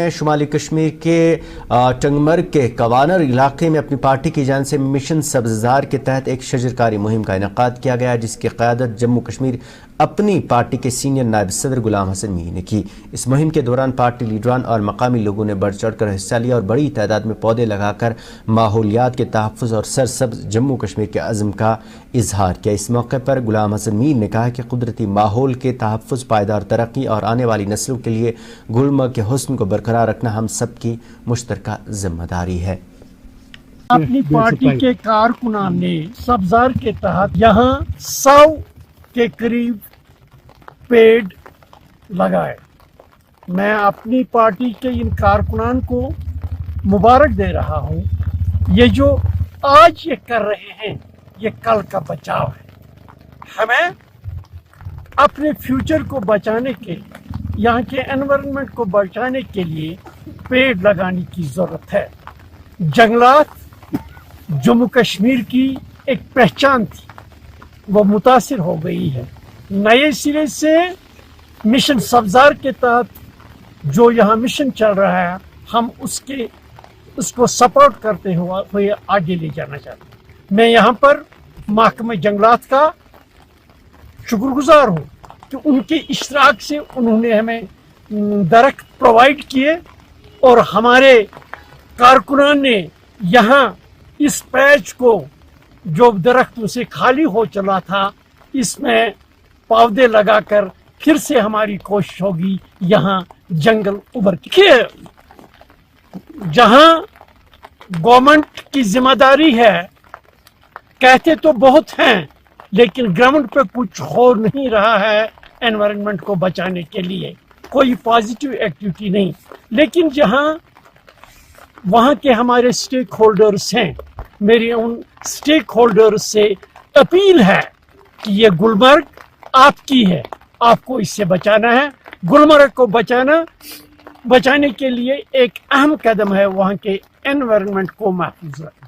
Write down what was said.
شمالی کشمیر کے ٹنگمرگ کے کوانر علاقے میں اپنی پارٹی کی جانب سے مشن سبززار کے تحت ایک شجرکاری مہم کا انعقاد کیا گیا، جس کی قیادت جموں کشمیر اپنی پارٹی کے سینئر نائب صدر غلام حسن میری نے کی۔ اس مہم کے دوران پارٹی لیڈران اور مقامی لوگوں نے بڑھ چڑھ کر حصہ لیا اور بڑی تعداد میں پودے لگا کر ماحولیات کے تحفظ اور سرسبز جموں کشمیر کے عزم کا اظہار کیا۔ اس موقع پر غلام حسن میری نے کہا کہ قدرتی ماحول کے تحفظ، پائیدار ترقی اور آنے والی نسلوں کے لیے گلمرگ کے حسن کو برقرار رکھنا ہم سب کی مشترکہ ذمہ داری ہے۔ اپنی پارٹی کے کارکنان نے سبزار کے تحت یہاں 100 کے قریب پیڑ لگائے۔ میں اپنی پارٹی کے ان کارکنان کو مبارک دے رہا ہوں۔ یہ جو آج یہ کر رہے ہیں یہ کل کا بچاؤ ہے۔ ہمیں اپنے فیوچر کو بچانے کے لیے، یہاں کے انوائرنمنٹ کو بچانے کے لیے پیڑ لگانے کی ضرورت ہے۔ جنگلات جموں کشمیر کی ایک پہچان تھی، وہ متاثر ہو گئی ہے۔ نئے سرے سے مشن سبزار کے تحت جو یہاں مشن چل رہا ہے، ہم اس کو سپورٹ کرتے ہوئے آگے لے جانا چاہتے ہیں۔ میں یہاں پر محکمہ جنگلات کا شکر گزار ہوں کہ ان کے اشتراک سے انہوں نے ہمیں درخت پرووائڈ کیے اور ہمارے کارکنان نے یہاں اس پیچ کو جو درختوں سے خالی ہو چلا تھا، اس میں پودے لگا کر پھر سے ہماری کوشش ہوگی یہاں جنگل ابھر کے۔ جہاں گورنمنٹ کی ذمہ داری ہے، کہتے تو بہت ہیں لیکن گراؤنڈ پہ کچھ ہو نہیں رہا ہے انوائرنمنٹ کو بچانے کے لیے، کوئی پازیٹیو ایکٹیویٹی نہیں۔ لیکن جہاں وہاں کے ہمارے سٹیک ہولڈرز ہیں، میری ان سٹیک ہولڈرز سے اپیل ہے کہ یہ گلمرگ آپ کی ہے، آپ کو اس سے بچانا ہے۔ گلمرگ کو بچانے کے لیے ایک اہم قدم ہے وہاں کے انوائرنمنٹ کو محفوظ رکھنا۔